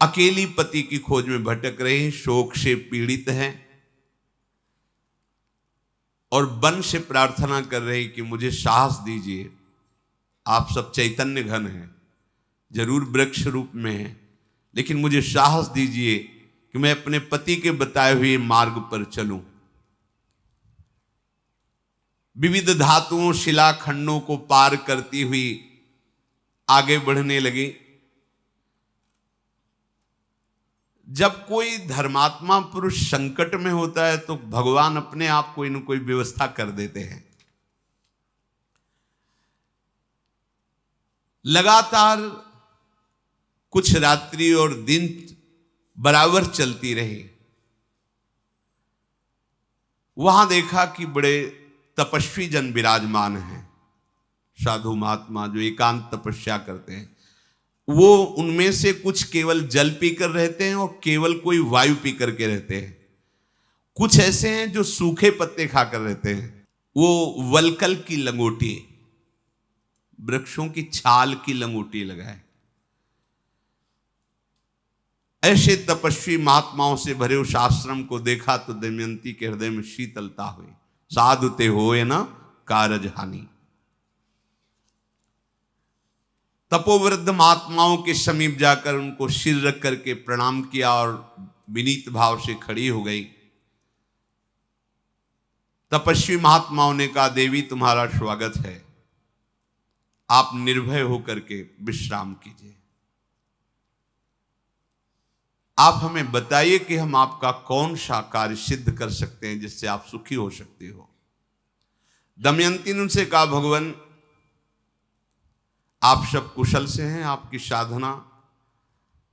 अकेली पति की खोज में भटक रही, शोक से पीड़ित है और वन से प्रार्थना कर रही कि मुझे साहस दीजिए। आप सब चैतन्य घन हैं, जरूर वृक्ष रूप में हैं, लेकिन मुझे साहस दीजिए कि मैं अपने पति के बताए हुए मार्ग पर चलूं। विविध धातुओं शिलाखंडों को पार करती हुई आगे बढ़ने लगी। जब कोई धर्मात्मा पुरुष संकट में होता है तो भगवान अपने आप कोई न कोई व्यवस्था कर देते हैं। लगातार कुछ रात्रि और दिन बराबर चलती रही। वहां देखा कि बड़े तपस्वी जन विराजमान हैं, साधु महात्मा जो एकांत तपस्या करते हैं। वो उनमें से कुछ केवल जल पीकर रहते हैं और केवल कोई वायु पी करके रहते हैं। कुछ ऐसे हैं जो सूखे पत्ते खाकर रहते हैं। वो वलकल की लंगोटी, वृक्षों की छाल की लंगोटी लगाए। ऐसे तपस्वी महात्माओं से भरे उस आश्रम को देखा तो दमयंती के हृदय में शीतलता हुई। साधुते होए न कारज हानि। तपोवृद्ध महात्माओं के समीप जाकर उनको सिर रख करके प्रणाम किया और विनीत भाव से खड़ी हो गई। तपस्वी महात्माओं ने कहा, देवी तुम्हारा स्वागत है, आप निर्भय होकर के विश्राम कीजिए। आप हमें बताइए कि हम आपका कौन सा कार्य सिद्ध कर सकते हैं जिससे आप सुखी हो सकते हो। दमयंती ने उनसे कहा, भगवान आप सब कुशल से हैं, आपकी साधना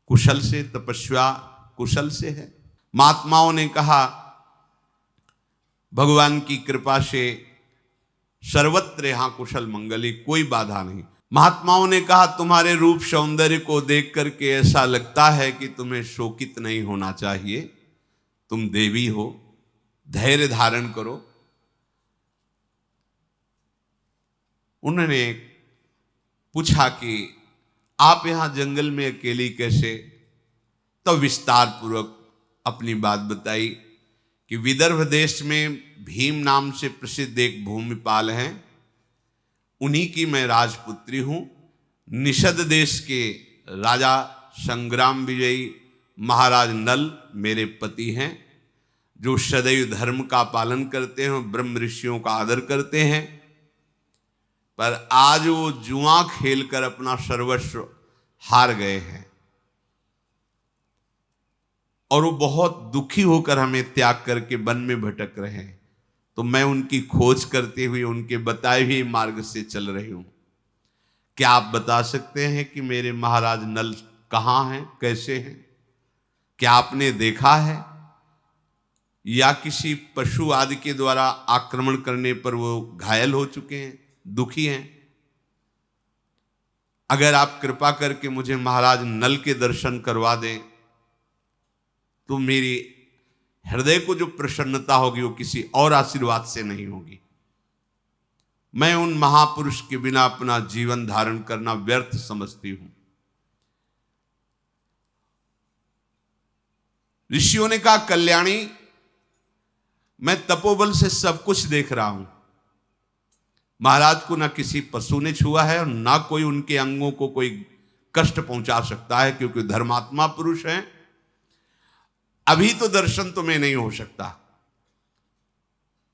कुशल से, तपस्या कुशल से है। महात्माओं ने कहा, भगवान की कृपा से सर्वत्र यहां कुशल मंगली, कोई बाधा नहीं। महात्माओं ने कहा, तुम्हारे रूप सौंदर्य को देख करके ऐसा लगता है कि तुम्हें शोकित नहीं होना चाहिए। तुम देवी हो, धैर्य धारण करो। उन्होंने पूछा कि आप यहां जंगल में अकेली कैसे? तो विस्तार पूर्वक अपनी बात बताई कि विदर्भ देश में भीम नाम से प्रसिद्ध एक भूमिपाल हैं, उन्हीं की मैं राजपुत्री हूं। निषद देश के राजा संग्राम विजयी महाराज नल मेरे पति हैं, जो सदैव धर्म का पालन करते हैं, ब्रह्म ऋषियों का आदर करते हैं। पर आज वो जुआ खेलकर अपना सर्वस्व हार गए हैं और वो बहुत दुखी होकर हमें त्याग करके वन में भटक रहे हैं। तो मैं उनकी खोज करते हुए उनके बताए हुए मार्ग से चल रही हूं। क्या आप बता सकते हैं कि मेरे महाराज नल कहाँ हैं, कैसे हैं? क्या आपने देखा है या किसी पशु आदि के द्वारा आक्रमण करने पर वो घायल हो चुके हैं, दुखी हैं? अगर आप कृपा करके मुझे महाराज नल के दर्शन करवा दें तो मेरी हृदय को जो प्रसन्नता होगी वो किसी और आशीर्वाद से नहीं होगी। मैं उन महापुरुष के बिना अपना जीवन धारण करना व्यर्थ समझती हूं। ऋषियों ने कहा, कल्याणी मैं तपोबल से सब कुछ देख रहा हूं। महाराज को ना किसी पशु ने छुआ है और ना कोई उनके अंगों को कोई कष्ट पहुंचा सकता है, क्योंकि धर्मात्मा पुरुष हैं। अभी तो दर्शन तुम्हें नहीं हो सकता,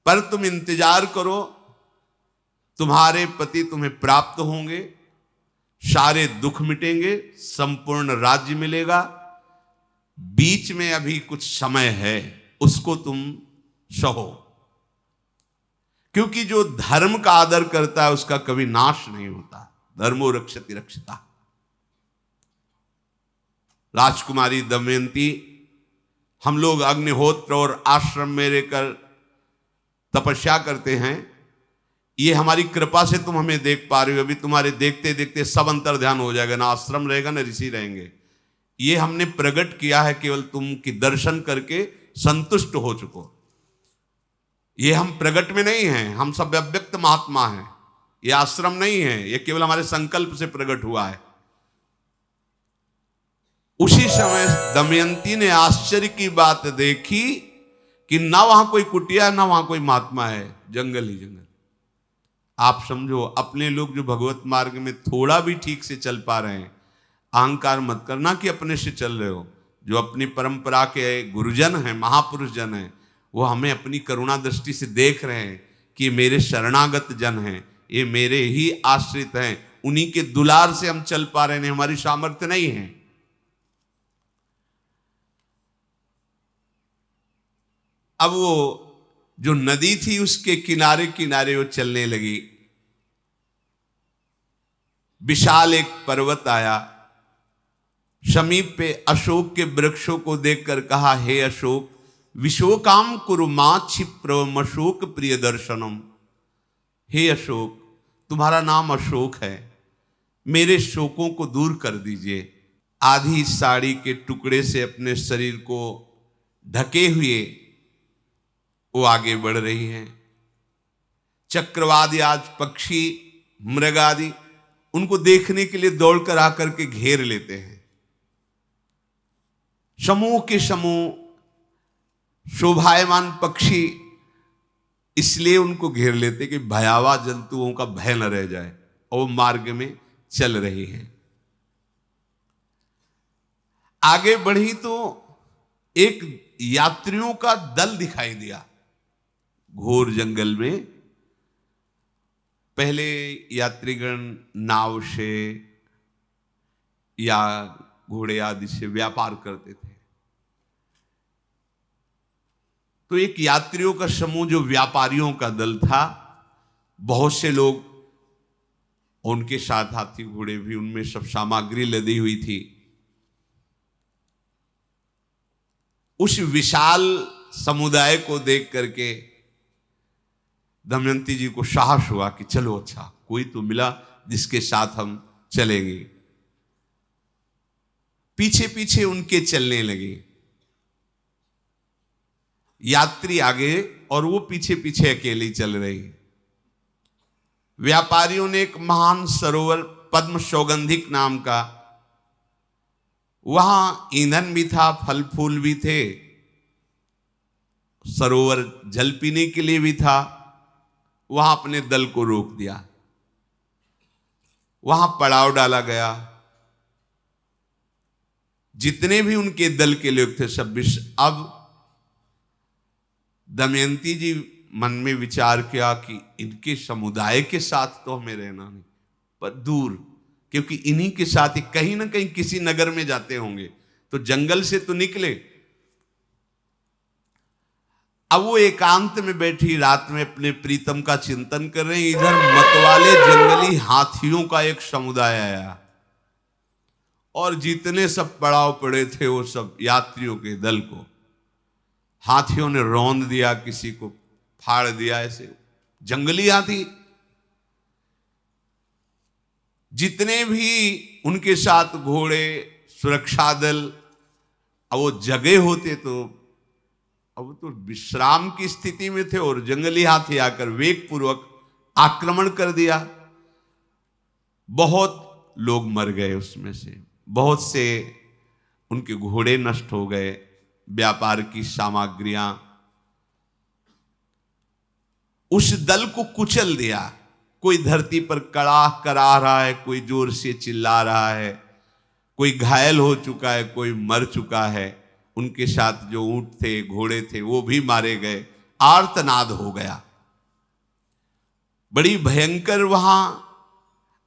पर तुम इंतजार करो, तुम्हारे पति तुम्हें प्राप्त होंगे, सारे दुख मिटेंगे, संपूर्ण राज्य मिलेगा। बीच में अभी कुछ समय है, उसको तुम सहो। क्योंकि जो धर्म का आदर करता है उसका कभी नाश नहीं होता। धर्मो रक्षति रक्षिता। राजकुमारी दमयंती, हम लोग अग्निहोत्र और आश्रम में रहकर तपस्या करते हैं, ये हमारी कृपा से तुम हमें देख पा रहे हो। अभी तुम्हारे देखते देखते सब अंतर ध्यान हो जाएगा, ना आश्रम रहेगा ना ऋषि रहेंगे। ये हमने प्रकट किया है केवल तुम की दर्शन करके संतुष्ट हो चुको। ये हम प्रकट में नहीं हैं, हम सब अव्यक्त महात्मा हैं। ये आश्रम नहीं है, ये केवल हमारे संकल्प से प्रकट हुआ है। उसी समय दमयंती ने आश्चर्य की बात देखी कि ना वहां कोई कुटिया ना वहां कोई महात्मा है, जंगल ही जंगल। आप समझो, अपने लोग जो भगवत मार्ग में थोड़ा भी ठीक से चल पा रहे हैं, अहंकार मत करना कि अपने से चल रहे हो। जो अपनी परंपरा के गुरुजन हैं, महापुरुष जन हैं, वो हमें अपनी करुणा दृष्टि से देख रहे हैं कि मेरे शरणागत जन हैं, ये मेरे ही आश्रित हैं, उन्हीं के दुलार से हम चल पा रहे हैं, हमारी सामर्थ्य नहीं है। अब वो जो नदी थी उसके किनारे किनारे वो चलने लगी। विशाल एक पर्वत आया, समीप पे अशोक के वृक्षों को देखकर कहा, हे अशोक, विशोकाम कुरु मां क्षिप्रम अशोक प्रिय दर्शनम। हे अशोक, तुम्हारा नाम अशोक है, मेरे शोकों को दूर कर दीजिए। आधी साड़ी के टुकड़े से अपने शरीर को ढके हुए वो आगे बढ़ रही हैं। चक्रवादी आज पक्षी मृग आदि उनको देखने के लिए दौड़कर आकर के घेर लेते हैं। समूह के समूह शोभायमान पक्षी इसलिए उनको घेर लेते कि भयावह जंतुओं का भय न रह जाए, और मार्ग में चल रही हैं। आगे बढ़ी तो एक यात्रियों का दल दिखाई दिया घोर जंगल में। पहले यात्रीगण नाव से या घोड़े आदि से व्यापार करते थे, तो एक यात्रियों का समूह जो व्यापारियों का दल था, बहुत से लोग उनके साथ हाथी घोड़े भी, उनमें सब सामग्री लदी हुई थी। उस विशाल समुदाय को देख करके दमयंती जी को साहस हुआ कि चलो, अच्छा कोई तो मिला जिसके साथ हम चलेंगे। पीछे पीछे उनके चलने लगे, यात्री आगे और वो पीछे पीछे अकेली चल रही। व्यापारियों ने एक महान सरोवर पद्म सौगंधिक नाम का, वहां ईंधन भी था, फल फूल भी थे, सरोवर जल पीने के लिए भी था। वहां अपने दल को रोक दिया, वहां पड़ाव डाला गया। जितने भी उनके दल के लोग थे सब अब दमयंती जी मन में विचार किया कि इनके समुदाय के साथ तो हमें रहना नहीं, पर दूर, क्योंकि इन्हीं के साथ ही कहीं ना कहीं किसी नगर में जाते होंगे, तो जंगल से तो निकले। अब वो एकांत में बैठी रात में अपने प्रीतम का चिंतन कर रहे हैं। इधर मतवाले जंगली हाथियों का एक समुदाय आया, और जितने सब पड़ाव पड़े थे वो सब यात्रियों के दल को हाथियों ने रौंद दिया, किसी को फाड़ दिया। ऐसे जंगली हाथी जितने भी उनके साथ घोड़े, सुरक्षा दल, अब वो जगे होते तो अब तो विश्राम की स्थिति में थे, और जंगली हाथी आकर वेग पूर्वक आक्रमण कर दिया। बहुत लोग मर गए, उसमें से बहुत से उनके घोड़े नष्ट हो गए, व्यापार की सामग्रियां। उस दल को कुचल दिया। कोई धरती पर कड़ाह करा रहा है, कोई जोर से चिल्ला रहा है, कोई घायल हो चुका है, कोई मर चुका है। उनके साथ जो ऊंट थे, घोड़े थे, वो भी मारे गए। आर्तनाद हो गया, बड़ी भयंकर वहां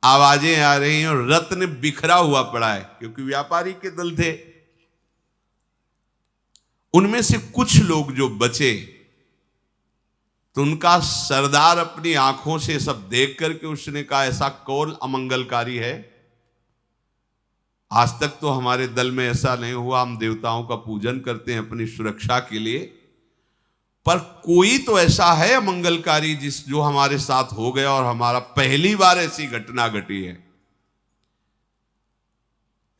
आवाजें आ रही हैं, और रत्न बिखरा हुआ पड़ा है, क्योंकि व्यापारी के दल थे। उनमें से कुछ लोग जो बचे तो उनका सरदार अपनी आंखों से सब देख करके उसने कहा, ऐसा कौन अमंगलकारी है? आज तक तो हमारे दल में ऐसा नहीं हुआ, हम देवताओं का पूजन करते हैं अपनी सुरक्षा के लिए, पर कोई तो ऐसा है अमंगलकारी जो हमारे साथ हो गया और हमारा पहली बार ऐसी घटना घटी है।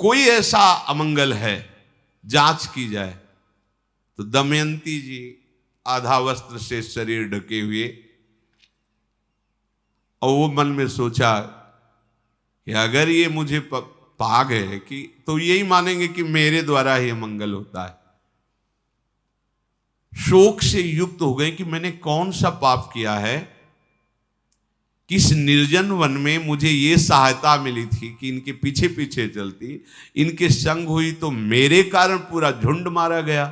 कोई ऐसा अमंगल है, जांच की जाए। तो दमयंती जी आधा वस्त्र से शरीर ढके हुए, और वो मन में सोचा कि अगर ये मुझे पा गए कि तो यही मानेंगे कि मेरे द्वारा ही अमंगल होता है। शोक से युक्त हो गए कि मैंने कौन सा पाप किया है, किस निर्जन वन में मुझे ये सहायता मिली थी कि इनके पीछे पीछे चलती, इनके संग हुई तो मेरे कारण पूरा झुंड मारा गया।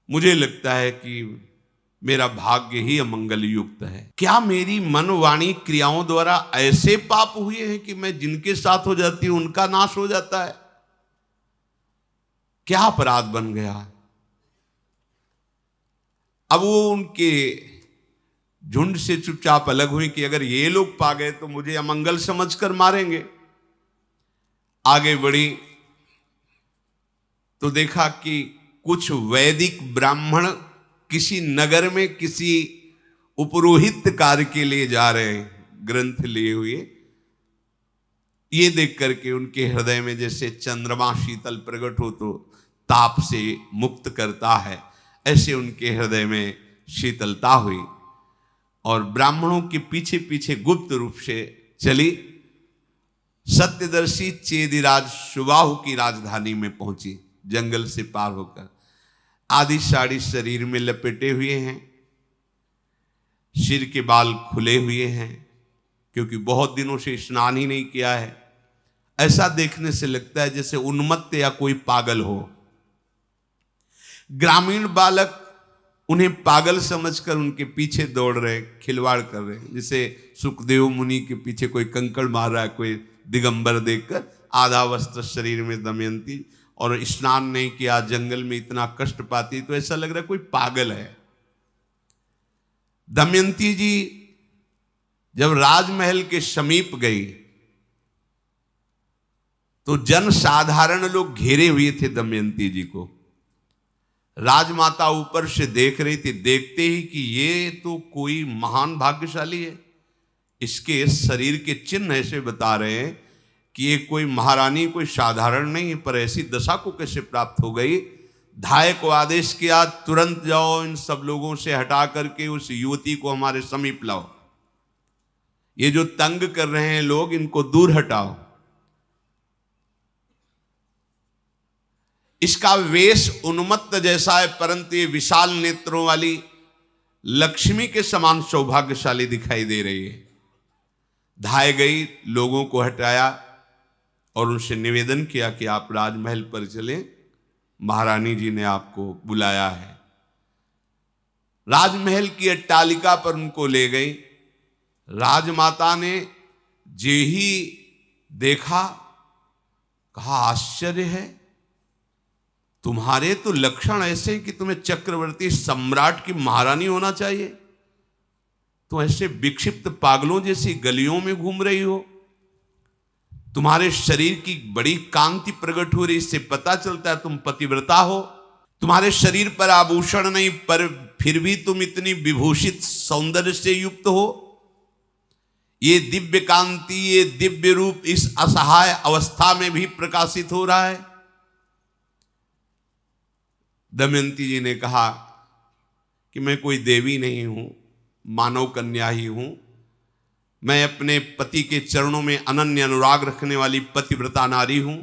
मुझे लगता है कि मेरा भाग्य ही अमंगल युक्त है। क्या मेरी मन वाणी क्रियाओं द्वारा ऐसे पाप हुए हैं कि मैं जिनके साथ हो जाती हूं उनका नाश हो जाता है? क्या अपराध बन गया? अब वो उनके झुंड से चुपचाप अलग हुई कि अगर ये लोग पा गए तो मुझे अमंगल समझकर मारेंगे। आगे बढ़ी तो देखा कि कुछ वैदिक ब्राह्मण किसी नगर में किसी उपरोहित कार्य के लिए जा रहे हैं, ग्रंथ लिए हुए। ये देख करके उनके हृदय में जैसे चंद्रमा शीतल प्रकट हो तो ताप से मुक्त करता है, ऐसे उनके हृदय में शीतलता हुई और ब्राह्मणों के पीछे पीछे गुप्त रूप से चली। सत्यदर्शी चेदिराज सुबाहु की राजधानी में पहुंची, जंगल से पार होकर। आधी साड़ी शरीर में लपेटे हुए हैं, सिर के बाल खुले हुए हैं, क्योंकि बहुत दिनों से स्नान ही नहीं किया है। ऐसा देखने से लगता है जैसे उन्मत्त या कोई पागल हो। ग्रामीण बालक उन्हें पागल समझकर उनके पीछे दौड़ रहे, खिलवाड़ कर रहे हैं, जैसे सुखदेव मुनि के पीछे कोई कंकड़ मार रहा है, कोई दिगंबर देखकर। आधा वस्त्र शरीर में दमयंती, और स्नान नहीं किया, जंगल में इतना कष्ट पाती, तो ऐसा लग रहा है कोई पागल है। दमयंती जी जब राजमहल के समीप गई तो जन साधारण लोग घेरे हुए थे दमयंती जी को। राजमाता ऊपर से देख रही थी, देखते ही कि ये तो कोई महान भाग्यशाली है। इसके शरीर के चिन्ह ऐसे बता रहे हैं कि ये कोई महारानी, कोई साधारण नहीं है, पर ऐसी दशा को कैसे प्राप्त हो गई। धाय को आदेश किया, तुरंत जाओ, इन सब लोगों से हटा करके उस युवती को हमारे समीप लाओ। ये जो तंग कर रहे हैं लोग, इनको दूर हटाओ। इसका वेश उन्मत्त जैसा है, परंतु ये विशाल नेत्रों वाली लक्ष्मी के समान सौभाग्यशाली दिखाई दे रही है। धाय गई, लोगों को हटाया और उनसे निवेदन किया कि आप राजमहल पर चलें, महारानी जी ने आपको बुलाया है। राजमहल की अट्टालिका पर उनको ले गई। राजमाता ने जे ही देखा, कहा आश्चर्य है, तुम्हारे तो लक्षण ऐसे कि तुम्हें चक्रवर्ती सम्राट की महारानी होना चाहिए, तो ऐसे विक्षिप्त पागलों जैसी गलियों में घूम रही हो। तुम्हारे शरीर की बड़ी कांति प्रकट हो रही, इससे पता चलता है तुम पतिव्रता हो। तुम्हारे शरीर पर आभूषण नहीं, पर फिर भी तुम इतनी विभूषित सौंदर्य से युक्त हो। ये दिव्य कांति, ये दिव्य रूप इस असहाय अवस्था में भी प्रकाशित हो रहा है। दमयंती जी ने कहा कि मैं कोई देवी नहीं हूं, मानव कन्या ही हूं। मैं अपने पति के चरणों में अनन्य अनुराग रखने वाली पतिव्रता नारी हूं,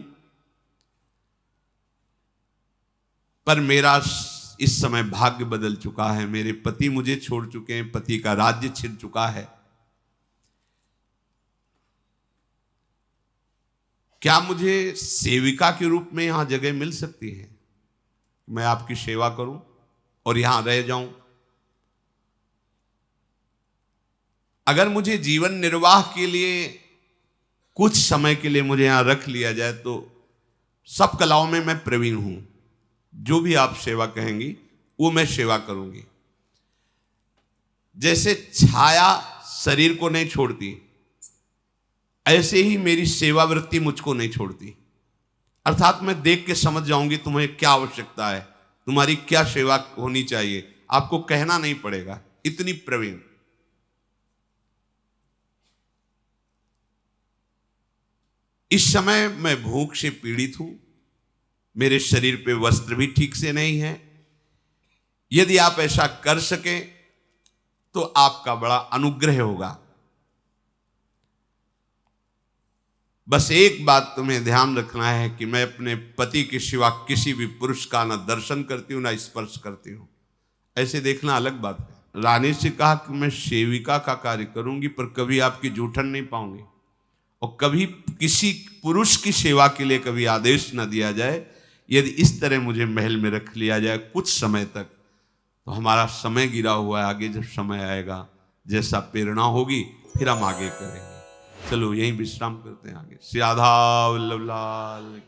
पर मेरा इस समय भाग्य बदल चुका है। मेरे पति मुझे छोड़ चुके हैं, पति का राज्य छिन चुका है। क्या मुझे सेविका के रूप में यहां जगह मिल सकती है? मैं आपकी सेवा करूं और यहां रह जाऊं। अगर मुझे जीवन निर्वाह के लिए कुछ समय के लिए मुझे यहां रख लिया जाए तो सब कलाओं में मैं प्रवीण हूं। जो भी आप सेवा कहेंगी वो मैं सेवा करूंगी। जैसे छाया शरीर को नहीं छोड़ती, ऐसे ही मेरी सेवावृत्ति मुझको नहीं छोड़ती। अर्थात मैं देख के समझ जाऊंगी तुम्हें क्या आवश्यकता है, तुम्हारी क्या सेवा होनी चाहिए, आपको कहना नहीं पड़ेगा, इतनी प्रवीण। इस समय मैं भूख से पीड़ित हूं, मेरे शरीर पे वस्त्र भी ठीक से नहीं है। यदि आप ऐसा कर सके तो आपका बड़ा अनुग्रह होगा। बस एक बात तुम्हें ध्यान रखना है कि मैं अपने पति के सिवा किसी भी पुरुष का न दर्शन करती हूं, न स्पर्श करती हूं। ऐसे देखना अलग बात है। रानी से कहा कि मैं सेविका का कार्य करूंगी, पर कभी आपकी जूठन नहीं पाऊंगी, और कभी किसी पुरुष की सेवा के लिए कभी आदेश न दिया जाए। यदि इस तरह मुझे महल में रख लिया जाए कुछ समय तक, तो हमारा समय गिरा हुआ है। आगे जब समय आएगा, जैसा प्रेरणा होगी, फिर हम आगे करेंगे। चलो यहीं विश्राम करते हैं। आगे श्री राधा वल्लभ लाल।